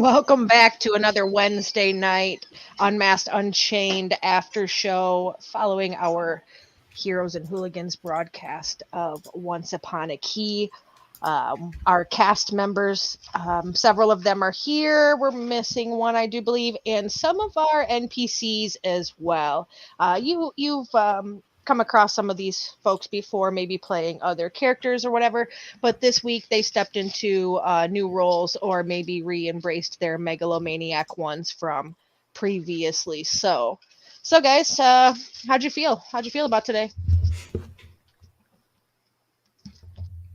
Welcome back to another Wednesday night Unmasked Unchained after show following our Heroes and Hooligans broadcast of Once Upon a Key. Our cast members, several of them are here. We're missing one, I do believe, and some of our NPCs as well. You've come across some of these folks before, maybe playing other characters or whatever, but this week they stepped into new roles or maybe re-embraced their megalomaniac ones from previously. So guys, how'd you feel? How'd you feel about today?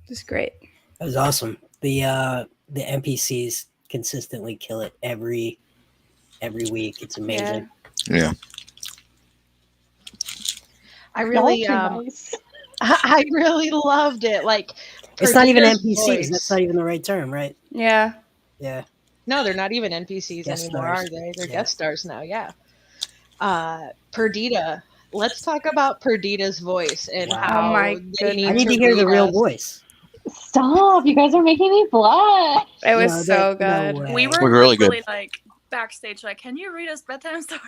Just great. That was awesome. The NPCs consistently kill it every week. It's amazing. Yeah. I really nice. I really loved it. Like, It's not even Perdita's NPCs. voice. That's not even the right term, right? Yeah. Yeah. No, they're not even NPCs Guest anymore, stars. are they? They're Yeah. guest stars now, yeah. Perdita. Let's talk about Perdita's voice and Wow. how Oh my they goodness. I need to hear the read real us. voice. Stop! You guys are making me blush. It was No, so no good. way. We were We're really good. literally like backstage, like, can you read us bedtime stories?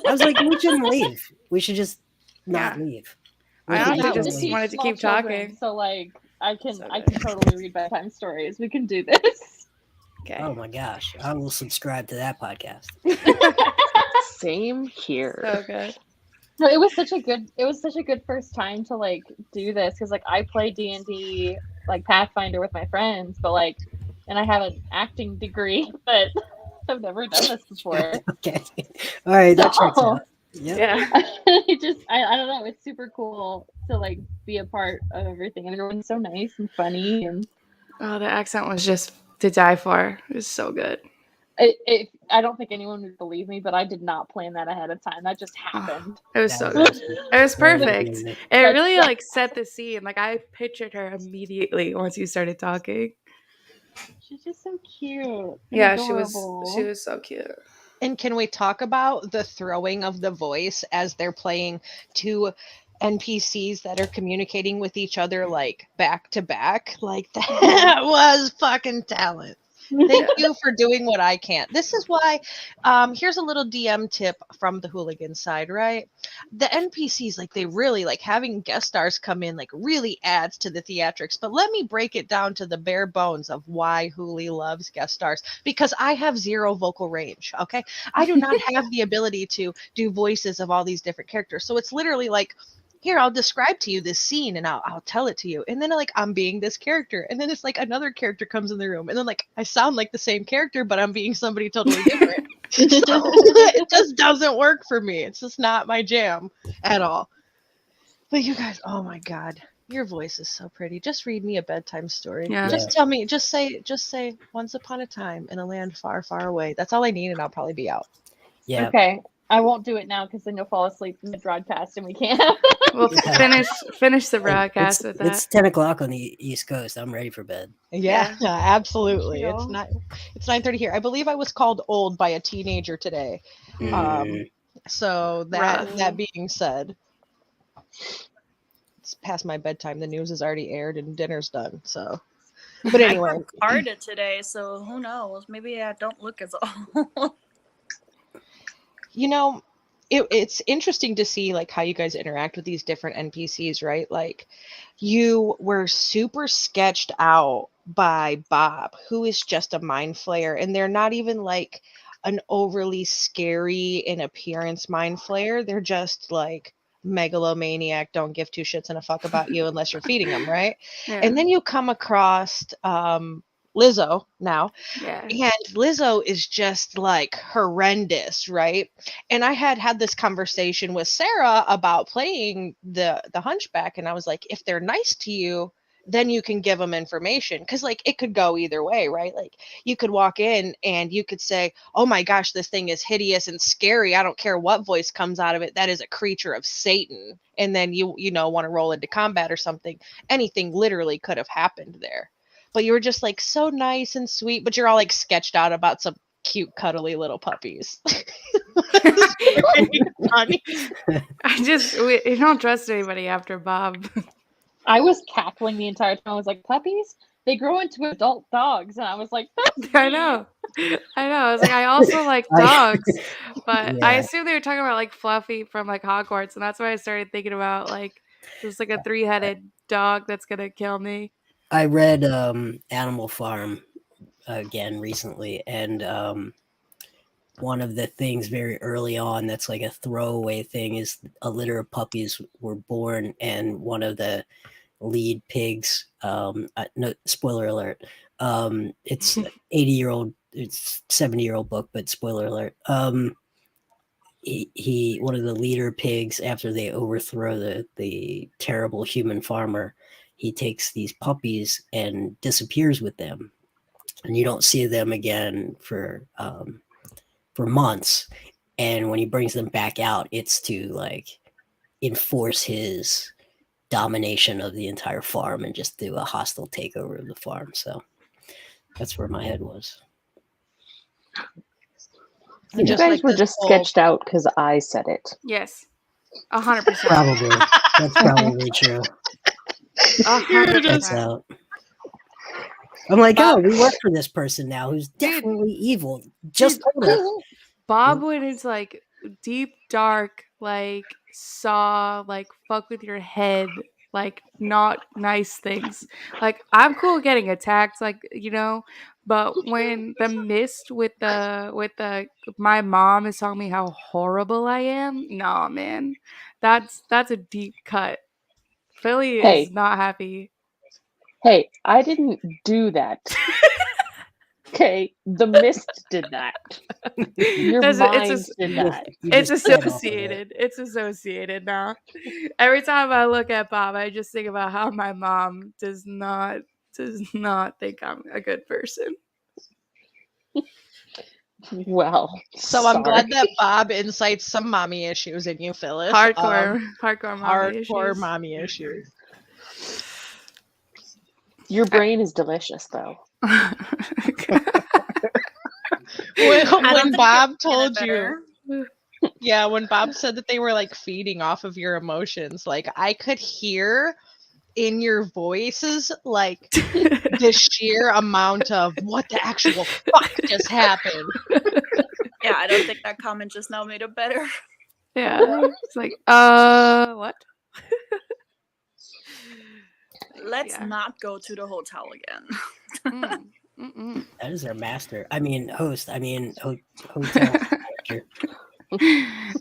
I was like, we shouldn't leave. We should just not Yeah. leave. I We should honestly not just leave. wanted to Small keep children, talking. So like, I can So I good. can totally read bedtime stories. We can do this. Okay. Oh my gosh. I will subscribe to that podcast. Same here. So good. No, it was such a good first time to like do this because like I play D&D like Pathfinder with my friends, but like, and I have an acting degree, but I've never done this before. Okay. All right. That checks So- out. Yep. Yeah. I don't know. It's super cool to like be a part of everything, and everyone's so nice and funny, and Oh, the accent was just to die for. It was so good. I don't think anyone would believe me, but I did not plan that ahead of time. That just happened. It was That so was good. awesome. It was That was perfect. amazing. It That's really right. like set the scene. Like I pictured her immediately once you started talking. She's just so cute. and Yeah, adorable. she was so cute. And can we talk about the throwing of the voice as they're playing two NPCs that are communicating with each other like back to back? Like that was fucking talent. Thank you for doing what I can't. This is why, here's a little DM tip from the hooligan side, right? The NPCs, like, they really, like, having guest stars come in, like, really adds to the theatrics. But let me break it down to the bare bones of why Hooli loves guest stars. Because I have zero vocal range, okay? I do not have the ability to do voices of all these different characters. So it's literally like, here, I'll describe to you this scene and I'll tell it to you. And then like I'm being this character. And then it's like another character comes in the room. And then like I sound like the same character, but I'm being somebody totally different. So it just doesn't work for me. It's just not my jam at all. But you guys, oh my God. Your voice is so pretty. Just read me a bedtime story. Yeah. Just tell me, just say once upon a time in a land far, far away. That's all I need and I'll probably be out. Yeah. Okay, I won't do it now because then you'll fall asleep in the broadcast and we can't. We'll finish the broadcast with It's that. 10 o'clock on the East Coast. I'm ready for bed. Yeah, absolutely. Yeah. It's 9:30 here. I believe I was called old by a teenager today. So Rough. that being said, it's past my bedtime. The news is already aired and dinner's done. So, but anyway, I worked hard today, so who knows? Maybe I don't look as old. you know, it's interesting to see like how you guys interact with these different NPCs, right? Like you were super sketched out by Bob, who is just a mind flayer, and they're not even like an overly scary in appearance mind flayer. They're just like megalomaniac, don't give two shits and a fuck about you unless you're feeding them, right? Yeah. And then you come across Lizzo now, Yeah. and Lizzo is just like horrendous, right? And I had this conversation with Sarah about playing the Hunchback, and I was like, if they're nice to you, then you can give them information, because like it could go either way, right? Like you could walk in and you could say, oh my gosh, this thing is hideous and scary. I don't care what voice comes out of it. That is a creature of Satan. And then you want to roll into combat or something. Anything literally could have happened there. But you were just like so nice and sweet, but you're all like sketched out about some cute, cuddly little puppies. It's very funny. You don't trust anybody after Bob. I was cackling the entire time. I was like, puppies? they grow into adult dogs, and I was like, that's I know. I was like, I also like dogs, but I Yeah. assumed they were talking about like Fluffy from like Hogwarts, and that's why I started thinking about like just like a 3-headed dog that's gonna kill me. I read Animal Farm again recently, and one of the things very early on that's like a throwaway thing is a litter of puppies were born, and one of the lead pigs, no spoiler alert, it's 80-year-old, it's 70-year-old book, but spoiler alert, he one of the leader pigs, after they overthrow the terrible human farmer, he takes these puppies and disappears with them, and you don't see them again for months. And when he brings them back out, it's to like enforce his domination of the entire farm and just do a hostile takeover of the farm. So that's where my head was. You Just guys like were this just whole- sketched out because I said it. Yes, 100%. Probably. That's probably true. 100%. Out. I'm like, oh, we work for this person now who's definitely evil. Just told us. Bob went into like deep dark, like saw, like fuck with your head, like not nice things. Like I'm cool getting attacked, like but when the mist with the my mom is telling me how horrible I am, nah, man, that's a deep cut. Philly Hey. is not happy. Hey, I didn't do that. Okay, the mist did that. Your mind did that. It's associated. It's associated now. Every time I look at Bob, I just think about how my mom does not think I'm a good person. Well, So I'm glad that Bob incites some mommy issues in you, Phyllis. Hardcore mommy issues. Your brain is delicious, though. When Bob told better. you, when Bob said that they were like feeding off of your emotions, like I could hear in your voices like the sheer amount of what the actual fuck just happened. Yeah, I don't think that comment just now made it better. Yeah, it's like, what? Let's not go to the hotel again. That is our host. Hotel director.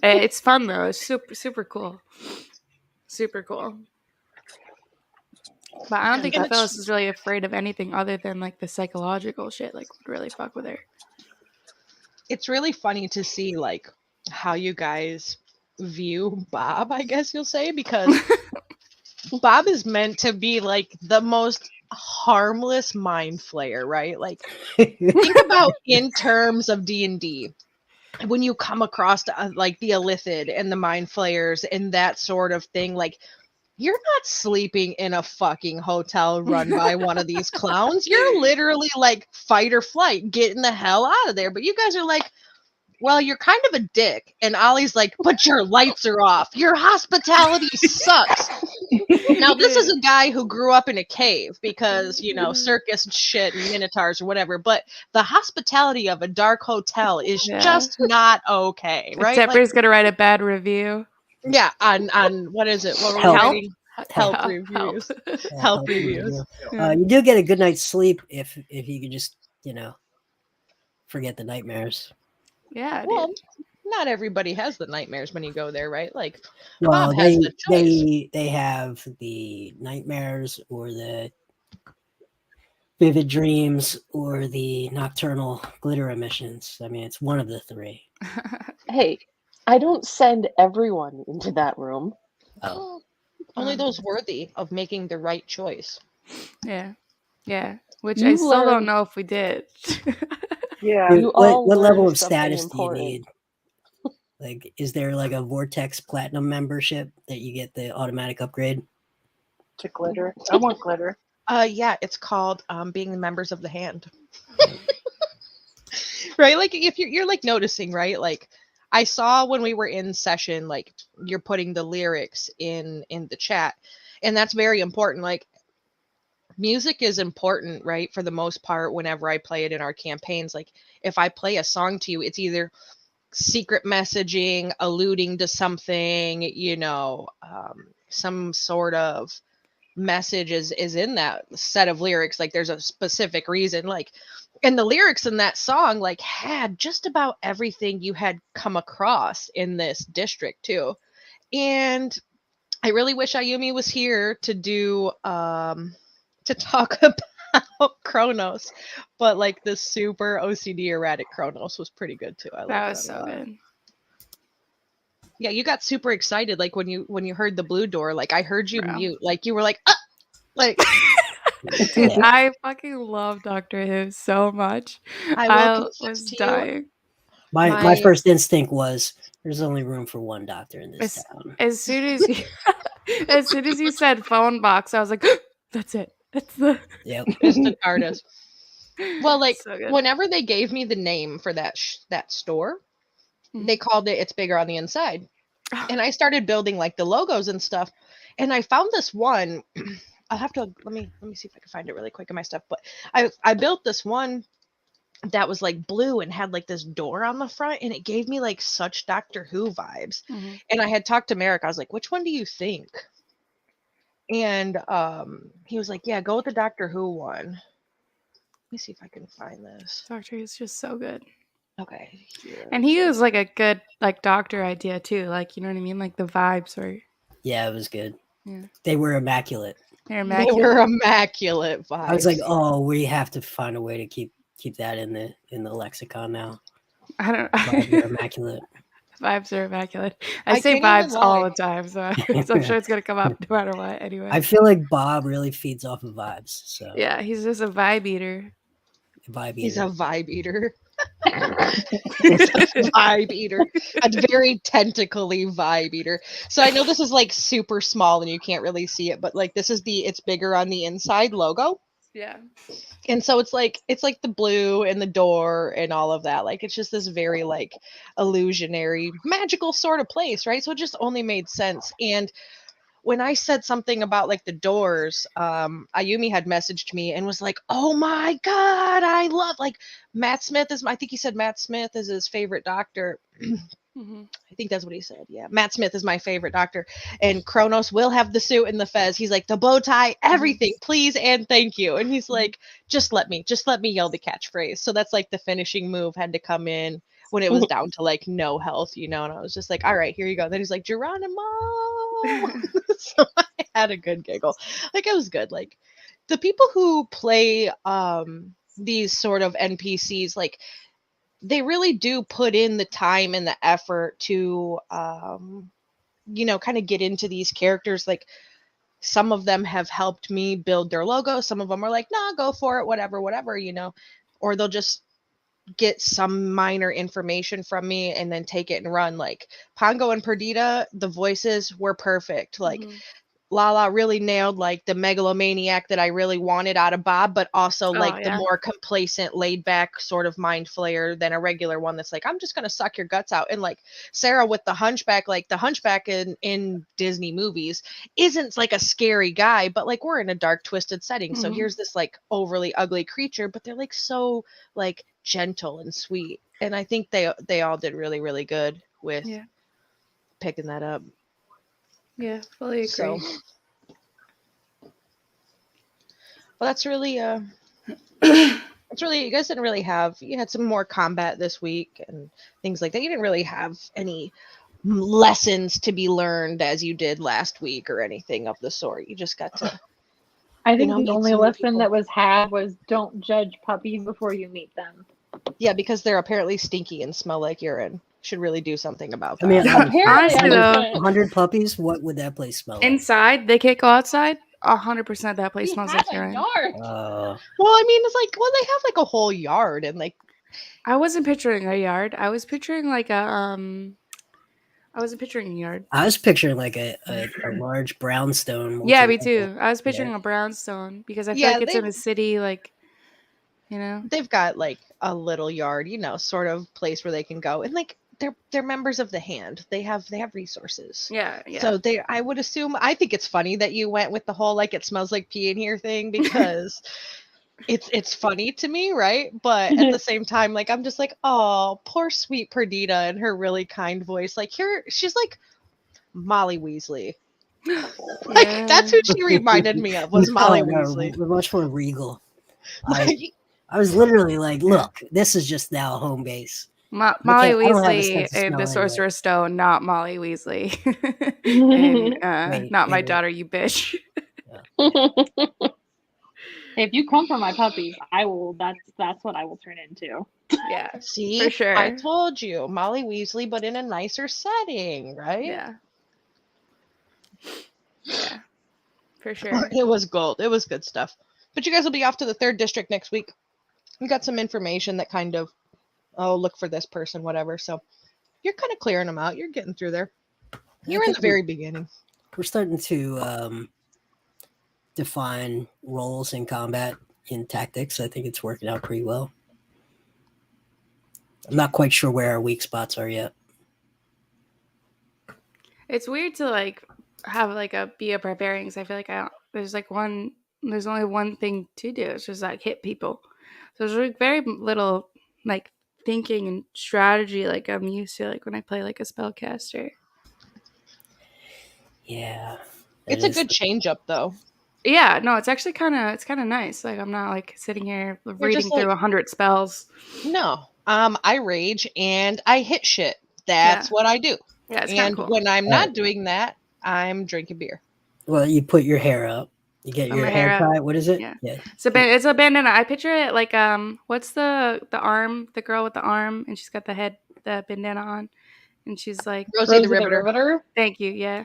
It's fun though. It's super cool. Super cool. But I don't think Phyllis is really afraid of anything other than like the psychological shit. Like would really fuck with her. It's really funny to see like how you guys view Bob, I guess you'll say, because Bob is meant to be like the most harmless mind flayer, right? Like think about in terms of D&D, when you come across like the Illithid and the mind flayers and that sort of thing, like you're not sleeping in a fucking hotel run by one of these clowns. You're literally like fight or flight, getting the hell out of there. But you guys are like, well, you're kind of a dick. And Ollie's like, but your lights are off. Your hospitality sucks. Now, this is a guy who grew up in a cave because, circus and shit and minotaurs or whatever. But the hospitality of a dark hotel is just not okay, right? Tepper's going to write a bad review. Yeah, on what is it? What were Help. we writing? Help reviews. Help reviews. You do get a good night's sleep if you could just, forget the nightmares. Yeah, well, not everybody has the nightmares when you go there, right? Like, well, Bob has the choice. They have the nightmares or the vivid dreams or the nocturnal glitter emissions. I mean, it's one of the three. Hey, I don't send everyone into that room. Oh. Only those worthy of making the right choice. Yeah. Which I still don't know if we did. Yeah. What level of status do you need? Like, is there like a Vortex Platinum membership that you get the automatic upgrade? To glitter. I want glitter. Yeah, it's called being members of the hand. Right? Like if you're like noticing, right? Like I saw when we were in session, like you're putting the lyrics in the chat, and that's very important. Like music is important, right? For the most part, whenever I play it in our campaigns, like if I play a song to you, it's either secret messaging, alluding to something, some sort of message is in that set of lyrics. Like there's a specific reason, like, and the lyrics in that song like had just about everything you had come across in this district too. And I really wish Ayumi was here to do to talk about Kronos, but like the super OCD erratic Kronos was pretty good too. That was so good. Yeah, you got super excited like when you heard the blue door. Like I heard you mute, like you were like, like. I fucking love Doctor Who so much. I was dying. My first instinct was there's only room for one doctor in this town. As soon as you said phone box, I was like, that's it. That's the it's the TARDIS. Well, like so whenever they gave me the name for that store, they called it It's Bigger on the Inside. And I started building like the logos and stuff. And I found this one. I'll have to let me see if I can find it really quick in my stuff. But I built this one that was like blue and had like this door on the front, and it gave me like such Doctor Who vibes. And I had talked to Merrick. I was like, which one do you think? And he was like, yeah, go with the Doctor Who one. Let me see if I can find this. Doctor Who's just so good. Okay. And he was like a good like doctor idea too. Like, you know what I mean? Like the vibes were. Yeah, it was good. Yeah. They were immaculate. They were immaculate vibes. I was like, oh, we have to find a way to keep that in the lexicon now. I don't. Vibes are immaculate. Vibes are immaculate. I say vibes all the time, so I'm sure it's gonna come up no matter what. Anyway, I feel like Bob really feeds off of vibes. So yeah, he's just a vibe eater. He's a vibe eater. He's a vibe eater. A very tentacly vibe eater. So I know this is like super small and you can't really see it, but like this is the It's Bigger on the Inside logo. Yeah. And so it's like the blue and the door and all of that. Like it's just this very like illusionary, magical sort of place, right? So it just only made sense. And when I said something about like the doors, Ayumi had messaged me and was like, "Oh my God, I love like Matt Smith is." I think he said Matt Smith is his favorite doctor. I think that's what he said. Yeah, Matt Smith is my favorite doctor, and Kronos will have the suit and the fez. He's like the bow tie, everything, please and thank you. And he's like, just let me yell the catchphrase. So that's like the finishing move had to come in when it was down to like no health, And I was just like, all right, here you go. Then he's like, Geronimo. So I had a good giggle. Like it was good. Like the people who play these sort of NPCs, like they really do put in the time and the effort to kind of get into these characters. Like some of them have helped me build their logo. Some of them are like, nah, go for it, whatever, or they'll just get some minor information from me and then take it and run. Like Pongo and Perdita, the voices were perfect. Like Lala really nailed like the megalomaniac that I really wanted out of Bob, but also the more complacent, laid back sort of mind flayer than a regular one that's like, I'm just going to suck your guts out. And like Sarah with the hunchback, like the hunchback in Disney movies isn't like a scary guy, but like we're in a dark, twisted setting. So here's this like overly ugly creature, but they're like so like gentle and sweet. And I think they all did really, really good with picking that up. Yeah, fully agree. So, well, that's really, you guys didn't really you had some more combat this week and things like that. You didn't really have any lessons to be learned as you did last week or anything of the sort. You just got to. I think the only lesson that was had was don't judge puppies before you meet them. Yeah, because they're apparently stinky and smell like urine. Should really do something about that. I mean, honestly, though, 100 puppies. What would that place smell like? Inside, they can't go outside. 100% that place smells like urine. Well, I mean, it's like, well, they have like a whole yard, and like, I wasn't picturing a yard. I was picturing like a I wasn't picturing a yard. I was picturing like a large brownstone. Yeah, me too. I was picturing a brownstone because I feel like it's in a city, like, they've got like a little yard, sort of place where they can go. And like they're members of the hand. They have resources. Yeah. So I would assume, I think it's funny that you went with the whole like it smells like pee in here thing, because it's funny to me, right? But at the same time, like I'm just like, oh, poor sweet Perdita and her really kind voice. Like here, she's like Molly Weasley. Like that's who she reminded me of, was Molly Weasley. We're much more regal. Like, I was literally like, look, this is just now home base. Molly I don't have a Weasley sense of in The smell Sorcerer's Stone, not Molly Weasley. And Wait, not my wait. daughter, you bitch. If you come for my puppies, I will. That's what I will turn into. Yeah, see, for sure. I told you, Molly Weasley, but in a nicer setting, right? Yeah, for sure. It was gold. It was good stuff. But you guys will be off to the 3rd district next week. We got some information that kind of, look for this person, whatever. So you're kind of clearing them out. You're getting through there. You're in the very beginning. We're starting to define roles in combat in tactics. I think it's working out pretty well. I'm not quite sure where our weak spots are yet. It's weird to like have like be a barbarian, because I feel like there's only one thing to do. It's just like hit people. So there's like very little like thinking and strategy like I'm used to like when I play like a spellcaster. Yeah. It's a good change up though. Yeah, no, it's actually kind of nice. Like I'm not like sitting here reading through 100 spells. No. I rage and I hit shit. That's what I do. Yeah, it's and cool. when I'm not doing that, I'm drinking beer. Well, you put your hair up. You get your hair tied. What is it? Yeah. It's a bandana. I picture it like what's the arm, the girl with the arm, and she's got the bandana on, and she's like Rosie the Riveter. Thank you. Yeah.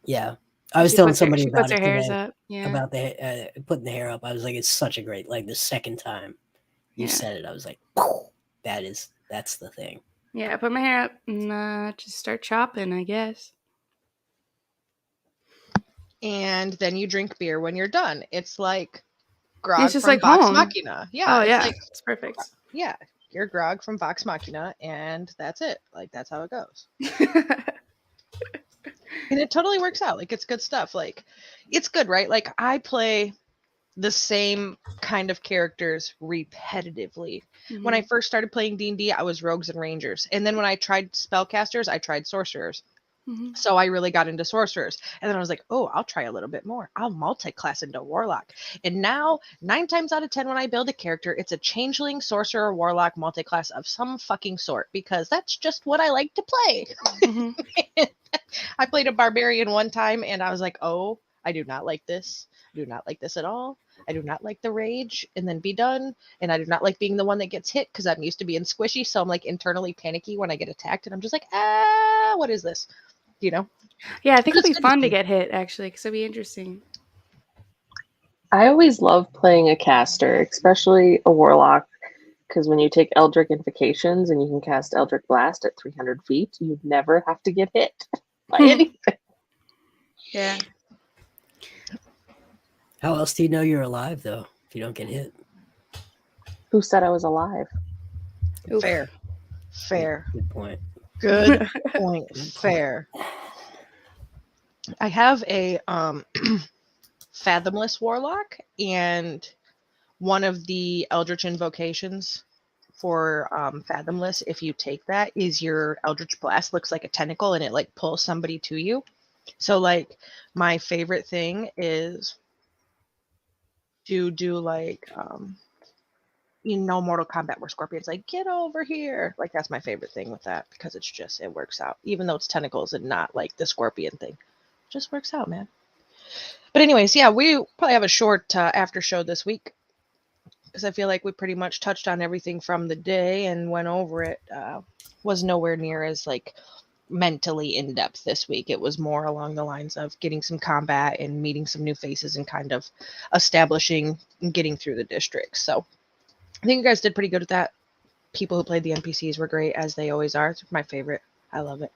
Yeah. I was telling somebody about her it hairs today, up. Yeah. about the putting the hair up. I was like, it's such a great, like the second time you said it, I was like, that's the thing. Yeah, I put my hair up and just start chopping, I guess. And then you drink beer when you're done. It's like grog it's just from like Vox home. Machina. Yeah. Oh, yeah. Like, it's perfect. Yeah. You're grog from Vox Machina, and that's it. Like, that's how it goes. And it totally works out. Like, it's good stuff. Like, it's good, right? Like, I play the same kind of characters repetitively. Mm-hmm. When I first started playing D&D, I was rogues and rangers. And then when I tried spellcasters, I tried sorcerers. Mm-hmm. So I really got into sorcerers. And then I was like, oh, I'll try a little bit more. I'll multi-class into warlock. And now 9 times out of 10 when I build a character, it's a changeling, sorcerer, warlock, multi-class of some fucking sort, because that's just what I like to play. Mm-hmm. I played a barbarian one time and I was like, oh, I do not like this. I do not like this at all. I do not like the rage and then be done. And I do not like being the one that gets hit, because I'm used to being squishy. So I'm like internally panicky when I get attacked, and I'm just like, what is this? You know? Yeah, I think it'd be fun to get hit, actually, because it'd be interesting. I always love playing a caster, especially a warlock, because when you take Eldritch Invocations and you can cast Eldritch Blast at 300 feet, you never have to get hit by anything. Yeah. How else do you know you're alive, though, if you don't get hit? Who said I was alive? Fair. Good point. Good point. Fair. I have a Fathomless Warlock, and one of the Eldritch Invocations for Fathomless, if you take that, is your Eldritch Blast looks like a tentacle, and it like pulls somebody to you. So like my favorite thing is to do like Mortal Kombat where Scorpion's like, get over here. Like, that's my favorite thing with that, because it's just, it works out. Even though it's tentacles and not like the Scorpion thing. It just works out, man. But anyways, yeah, we probably have a short after show this week, because I feel like we pretty much touched on everything from the day and went over it. Was nowhere near as like mentally in depth this week. It was more along the lines of getting some combat and meeting some new faces and kind of establishing and getting through the district. So I think you guys did pretty good at that. People who played the NPCs were great, as they always are. It's my favorite. I love it.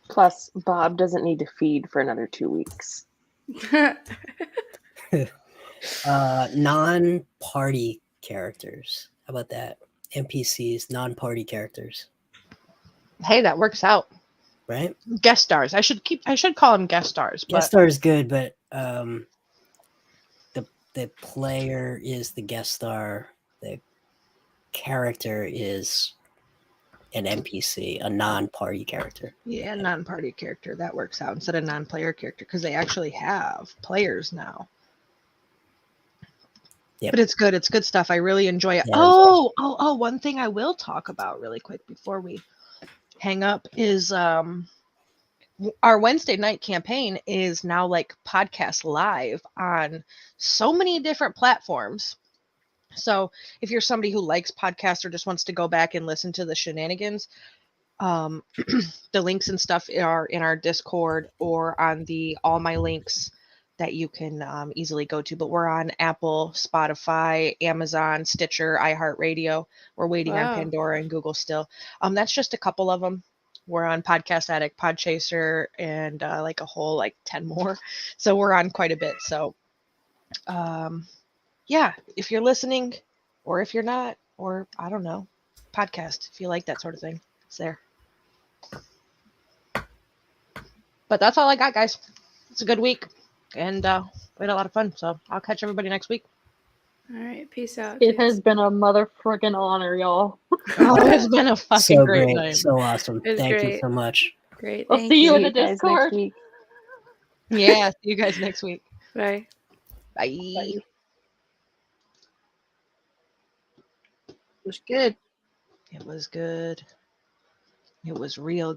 Plus, Bob doesn't need to feed for another 2 weeks. Non-party characters. How about that? NPCs, non-party characters, Hey, that works out. right? Guest stars. I should call them guest stars. But Guest star is good, but the player is the guest star. The character is an NPC, a non-party character. yeah, non-party character, that works out instead of non-player character because they actually have players now. Yep. But it's good. It's good stuff. I really enjoy it. Yeah, Oh, one thing I will talk about really quick before we hang up is our Wednesday night campaign is now like podcast live on so many different platforms. So if you're somebody who likes podcasts or just wants to go back and listen to the shenanigans, the links and stuff are in our Discord or on all my links that you can easily go to. But we're on Apple, Spotify, Amazon, Stitcher, iHeartRadio. We're waiting on Wow. Pandora and Google still. That's just a couple of them. We're on Podcast Addict, Podchaser, and like a whole like 10 more. So we're on quite a bit. So yeah, if you're listening or if you're not, or I don't know, podcast, if you like that sort of thing, it's there. But that's all I got, guys. It's a good week, and we had a lot of fun. So I'll catch everybody next week. All right, peace out. It dudes. has been a mother friggin' honor, y'all. Oh, it's been a fucking so great great, time. so awesome. It was Thank you great. so much. Great. I'll Thank see you you. in the See you guys Discord. next week. Yeah, see you guys next week. Bye. Bye. Bye. It was good. It was good. It was real good.